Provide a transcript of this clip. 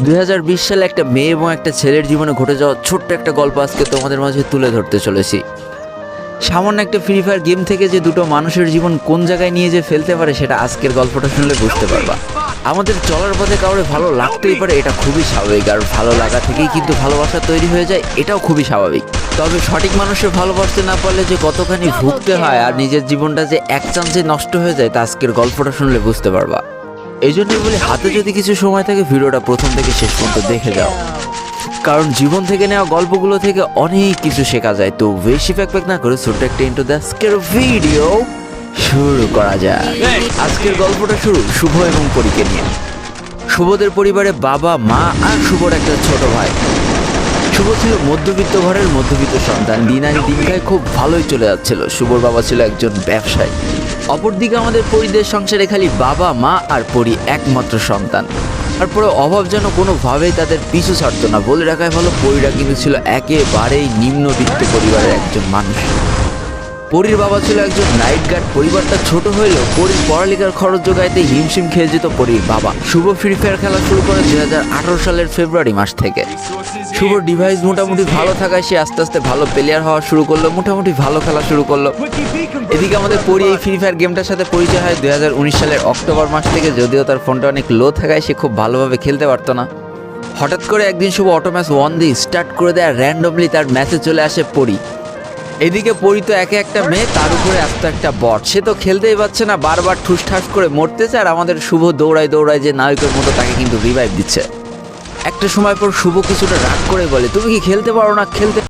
2020 সালে একটা মেয়ে এবং একটা ছেলের জীবনে ঘটে যাওয়া ছোট্ট একটা গল্প আজকে তোমাদের মাঝে তুলে ধরতে চলেছি। সামান্য একটা ফ্রি ফায়ার গেম থেকে যে দুটো মানুষের জীবন কোন জায়গায় নিয়ে যে ফেলতে পারে সেটা আজকের গল্পটা শুনলে বুঝতে পারবা। আমাদের চলার পথে কাউরে ভালো লাগতেই পারে, এটা খুবই স্বাভাবিক। আর ভালো লাগা থেকেই কিন্তু ভালোবাসা তৈরি হয়ে যায়, এটাও খুবই স্বাভাবিক। তবে সঠিক মানুষের ভালোবাসতে না পারলে যে কতখানি ভুগতে হয় আর নিজের জীবনটা যে এক চান্সে নষ্ট হয়ে যায় তা আজকের গল্পটা শুনলে বুঝতে পারবা। এই জন্যই বলি, হাতে যদি কিছু সময় থাকে ভিডিওটা প্রথম থেকে শেষ পর্যন্ত দেখে যাও, কারণ জীবন থেকে নেওয়া গল্পগুলো থেকে অনেক কিছু শেখা যায়। তো বেশি প্যাক না করে ছোট্ট একটা ইন্ট্রো দিয়ে আজকের ভিডিও শুরু করা যায়। আজকের গল্পটা শুরু শুভ এবং পরীকে নিয়ে। শুভদের পরিবারে বাবা, মা আর শুভর একটা ছোট ভাই। শুভ ছিল মধ্যবিত্ত ঘরের মধ্যবিত্ত সন্তান। দিন আনি দিন খায় খুব ভালোই চলে যাচ্ছিল। শুভর বাবা ছিল একজন ব্যবসায়ী। অপরদিকে আমাদের পরিদের সংসারে খালি বাবা, মা আর পরি একমাত্র সন্তান। তারপরে অভাব যেন কোনোভাবেই তাদের পিছু ছাড়তো না। বলে রাখায় ভালো, পরিরা কিন্তু ছিল একেবারেই নিম্নবিত্ত পরিবারের একজন মানুষ। পরির বাবা ছিল একজন নাইট গার্ড। পরিবারটা ছোট হইলেও পরির পড়ালেখার খরচ জোগাইতে হিমশিম খেয়ে যেত পরির বাবা। শুভ ফ্রি ফায়ার খেলা শুরু করে 2018 সালের ফেব্রুয়ারি মাস থেকে। শুভর ডিভাইস মোটামুটি ভালো থাকায় সে আস্তে আস্তে ভালো প্লেয়ার হওয়া শুরু করলো, মোটামুটি ভালো খেলা শুরু করলো। এদিকে আমাদের পরি এই ফ্রি ফায়ার গেমটার সাথে পরিচয় হয় 2019 সালের অক্টোবর মাস থেকে। যদিও তার ফোনটা অনেক লো থাকায় সে খুব ভালোভাবে খেলতে পারতো না। হঠাৎ করে একদিন শুভ অটো ম্যাচ 1 দিয়ে স্টার্ট করে দেয়, আর র্যান্ডমলি তার ম্যাচে চলে আসে পরি। এদিকে পরি তো একে একটা মেয়ে, তার উপরে আসতো একটা বট। সে তো খেলতেই পারছে না, বারবার ঠুসঠাস করে মরতেছে। আর আমাদের শুভ দৌড়ায় যে নায়কের মতো তাকে কিন্তু রিভাইভ দিচ্ছে। একটা সময় পর শুভ কিছুটা রাগ করে বলে, তুমি কি খেলতে পারো না? খেলতে